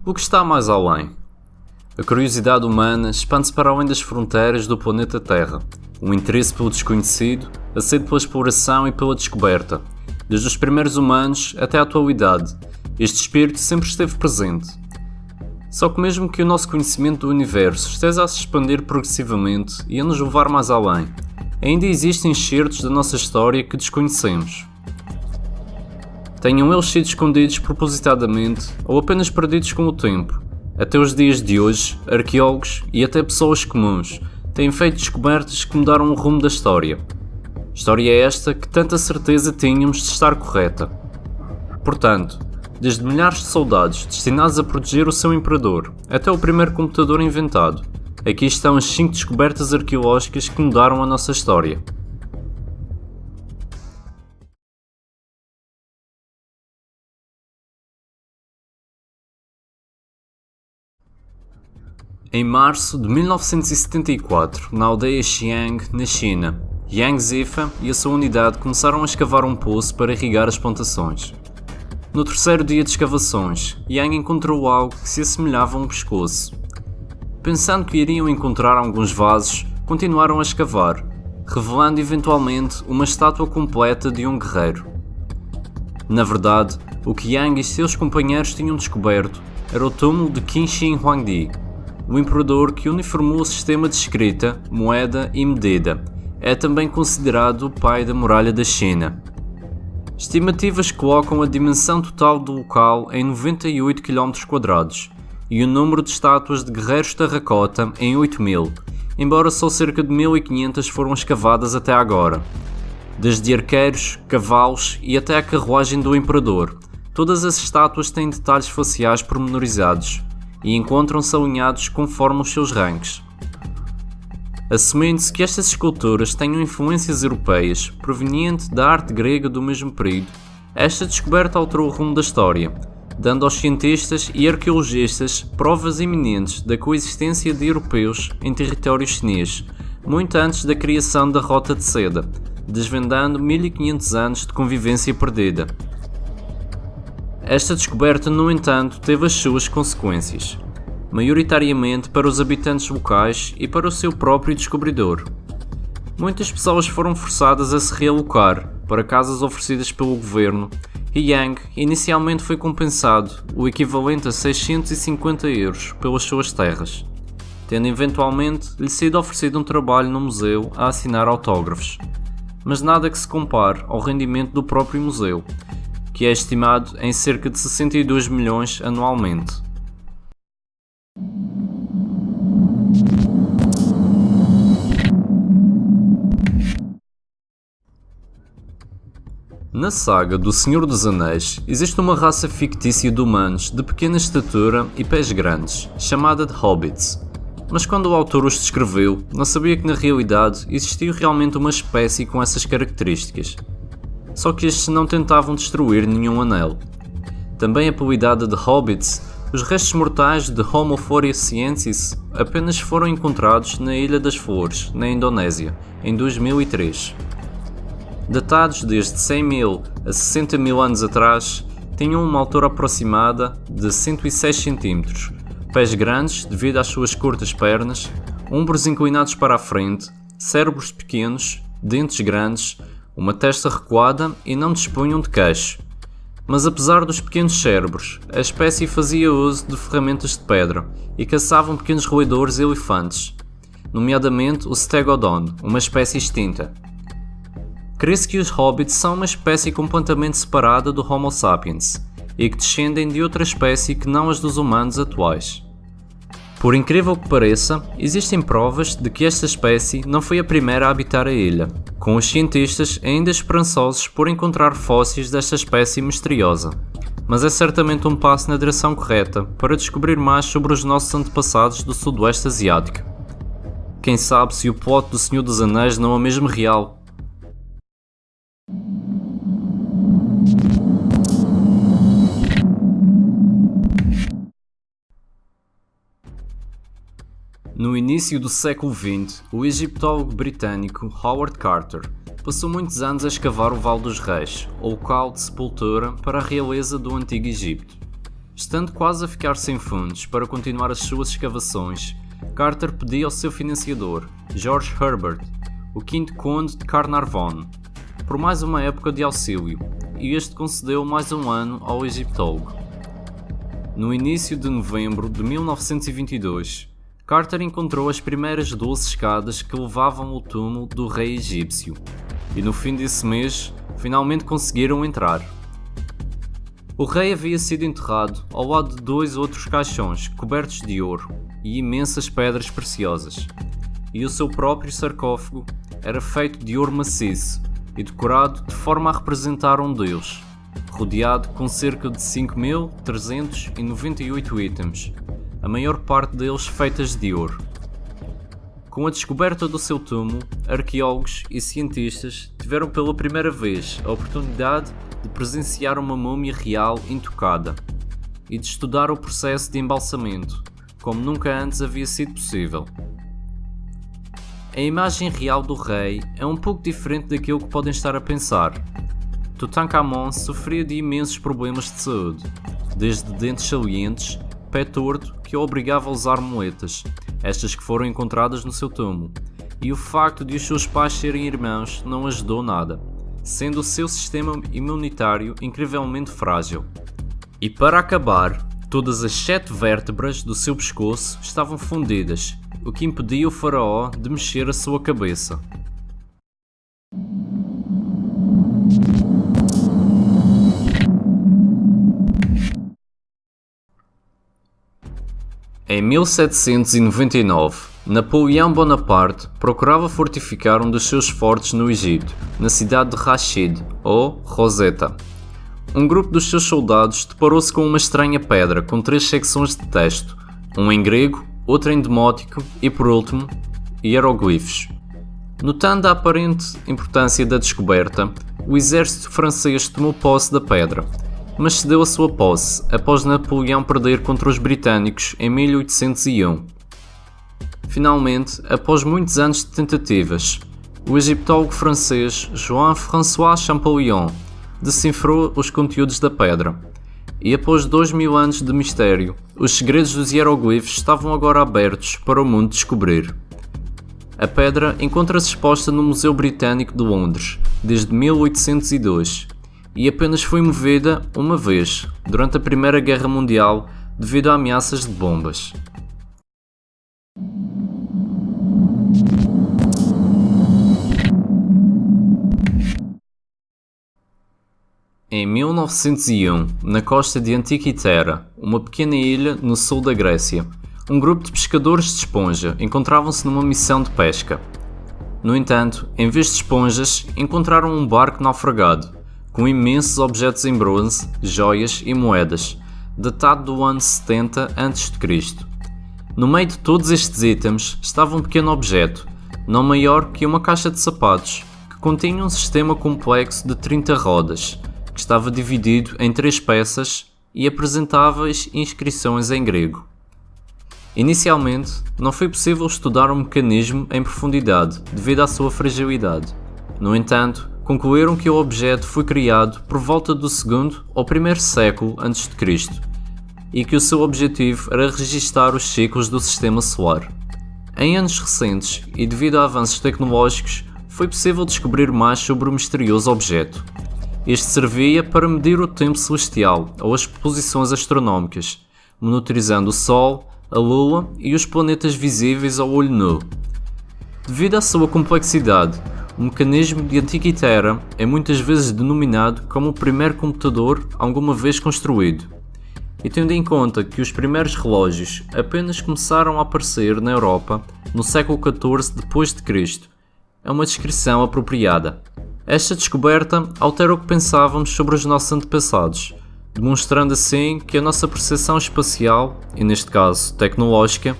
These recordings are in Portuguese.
O que está mais além? A curiosidade humana expande-se para além das fronteiras do planeta Terra. O interesse pelo desconhecido, a sede pela exploração e pela descoberta. Desde os primeiros humanos até à atualidade, este espírito sempre esteve presente. Só que mesmo que o nosso conhecimento do universo esteja a se expandir progressivamente e a nos levar mais além, ainda existem excertos da nossa história que desconhecemos. Tenham eles sido escondidos propositadamente ou apenas perdidos com o tempo. Até os dias de hoje, arqueólogos e até pessoas comuns têm feito descobertas que mudaram o rumo da história. História esta que tanta certeza tínhamos de estar correta. Portanto, desde milhares de soldados destinados a proteger o seu imperador, até o primeiro computador inventado, aqui estão as 5 descobertas arqueológicas que mudaram a nossa história. Em março de 1974, na aldeia Xiang, na China, Yang Zifa e a sua unidade começaram a escavar um poço para irrigar as plantações. No terceiro dia de escavações, Yang encontrou algo que se assemelhava a um pescoço. Pensando que iriam encontrar alguns vasos, continuaram a escavar, revelando eventualmente uma estátua completa de um guerreiro. Na verdade, o que Yang e seus companheiros tinham descoberto era o túmulo de Qin Shi Huangdi, o imperador que uniformou o sistema de escrita, moeda e medida. É também considerado o pai da muralha da China. Estimativas colocam a dimensão total do local em 98 km² e o número de estátuas de guerreiros terracota em 8.000, embora só cerca de 1.500 foram escavadas até agora. Desde arqueiros, cavalos e até a carruagem do imperador, todas as estátuas têm detalhes faciais pormenorizados e encontram-se alinhados conforme os seus ranks. Assumindo-se que estas esculturas tenham influências europeias proveniente da arte grega do mesmo período, esta descoberta alterou o rumo da história, dando aos cientistas e arqueologistas provas iminentes da coexistência de europeus em território chinês, muito antes da criação da Rota de Seda, desvendando 1500 anos de convivência perdida. Esta descoberta, no entanto, teve as suas consequências, maioritariamente para os habitantes locais e para o seu próprio descobridor. Muitas pessoas foram forçadas a se realocar para casas oferecidas pelo governo e Yang inicialmente foi compensado o equivalente a 650 euros pelas suas terras, tendo eventualmente lhe sido oferecido um trabalho no museu a assinar autógrafos, mas nada que se compare ao rendimento do próprio museu, que é estimado em cerca de 62 milhões anualmente. Na saga do Senhor dos Anéis, existe uma raça fictícia de humanos de pequena estatura e pés grandes, chamada de Hobbits. Mas quando o autor os descreveu, não sabia que na realidade existia realmente uma espécie com essas características. Só que estes não tentavam destruir nenhum anel. Também apelidada de Hobbits, os restos mortais de Homo floresiensis apenas foram encontrados na Ilha das Flores, na Indonésia, em 2003. Datados desde 100.000 a 60.000 anos atrás, tinham uma altura aproximada de 106 cm, pés grandes devido às suas curtas pernas, ombros inclinados para a frente, cérebros pequenos, dentes grandes, uma testa recuada e não dispunham de queixo. Mas apesar dos pequenos cérebros, a espécie fazia uso de ferramentas de pedra e caçavam pequenos roedores e elefantes, nomeadamente o Stegodon, uma espécie extinta. Crê-se que os Hobbits são uma espécie completamente separada do Homo sapiens e que descendem de outra espécie que não as dos humanos atuais. Por incrível que pareça, existem provas de que esta espécie não foi a primeira a habitar a ilha, com os cientistas ainda esperançosos por encontrar fósseis desta espécie misteriosa. Mas é certamente um passo na direção correta para descobrir mais sobre os nossos antepassados do Sudoeste Asiático. Quem sabe se o plot do Senhor dos Anéis não é mesmo real? No início do século XX, o egiptólogo britânico Howard Carter passou muitos anos a escavar o Vale dos Reis, o local de sepultura para a realeza do Antigo Egito. Estando quase a ficar sem fundos para continuar as suas escavações, Carter pediu ao seu financiador, George Herbert, o quinto conde de Carnarvon, por mais uma época de auxílio, e este concedeu mais um ano ao egiptólogo. No início de novembro de 1922, Carter encontrou as primeiras 12 escadas que levavam ao túmulo do rei egípcio, e no fim desse mês, finalmente conseguiram entrar. O rei havia sido enterrado ao lado de 2 outros caixões cobertos de ouro e imensas pedras preciosas, e o seu próprio sarcófago era feito de ouro maciço e decorado de forma a representar um deus, rodeado com cerca de 5.398 itens, a maior parte deles feitas de ouro. Com a descoberta do seu túmulo, arqueólogos e cientistas tiveram pela primeira vez a oportunidade de presenciar uma múmia real intocada e de estudar o processo de embalsamento, como nunca antes havia sido possível. A imagem real do rei é um pouco diferente daquilo que podem estar a pensar. Tutankhamon sofria de imensos problemas de saúde, desde dentes salientes, pé torto que o obrigava a usar muletas, estas que foram encontradas no seu túmulo, e o facto de os seus pais serem irmãos não ajudou nada, sendo o seu sistema imunitário incrivelmente frágil. E para acabar, todas as 7 vértebras do seu pescoço estavam fundidas, o que impedia o faraó de mexer a sua cabeça. Em 1799, Napoleão Bonaparte procurava fortificar um dos seus fortes no Egito, na cidade de Rashid, ou Rosetta. Um grupo dos seus soldados deparou-se com uma estranha pedra com 3 secções de texto, um em grego, outro em demótico e, por último, hieroglifos. Notando a aparente importância da descoberta, o exército francês tomou posse da pedra, mas cedeu a sua posse após Napoleão perder contra os britânicos em 1801. Finalmente, após muitos anos de tentativas, o egiptólogo francês Jean-François Champollion decifrou os conteúdos da pedra, e após 2000 anos de mistério, os segredos dos hieroglifos estavam agora abertos para o mundo descobrir. A pedra encontra-se exposta no Museu Britânico de Londres desde 1802 e apenas foi movida uma vez, durante a Primeira Guerra Mundial, devido a ameaças de bombas. Em 1901, na costa de Antikythera, uma pequena ilha no sul da Grécia, um grupo de pescadores de esponja encontravam-se numa missão de pesca. No entanto, em vez de esponjas, encontraram um barco naufragado, com imensos objetos em bronze, joias e moedas, datado do ano 70 a.C. No meio de todos estes itens estava um pequeno objeto, não maior que uma caixa de sapatos, que continha um sistema complexo de 30 rodas, que estava dividido em 3 peças e apresentáveis inscrições em grego. Inicialmente, não foi possível estudar o mecanismo em profundidade devido à sua fragilidade. No entanto, concluíram que o objeto foi criado por volta do 2º ou 1º século a.C. e que o seu objetivo era registar os ciclos do sistema solar. Em anos recentes, e devido a avanços tecnológicos, foi possível descobrir mais sobre o misterioso objeto. Este servia para medir o tempo celestial ou as posições astronómicas, monitorizando o Sol, a Lua e os planetas visíveis ao olho nu. Devido à sua complexidade, o mecanismo de Antikythera é muitas vezes denominado como o primeiro computador alguma vez construído. E tendo em conta que os primeiros relógios apenas começaram a aparecer na Europa no século XIV d.C., é uma descrição apropriada. Esta descoberta altera o que pensávamos sobre os nossos antepassados, demonstrando assim que a nossa percepção espacial, e neste caso tecnológica,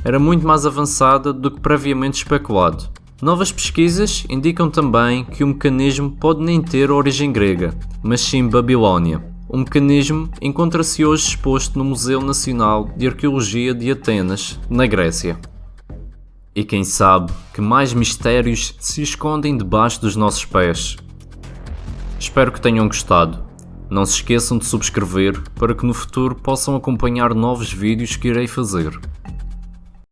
era muito mais avançada do que previamente especulado. Novas pesquisas indicam também que o mecanismo pode nem ter origem grega, mas sim babilónia. O mecanismo encontra-se hoje exposto no Museu Nacional de Arqueologia de Atenas, na Grécia. E quem sabe que mais mistérios se escondem debaixo dos nossos pés. Espero que tenham gostado. Não se esqueçam de subscrever para que no futuro possam acompanhar novos vídeos que irei fazer.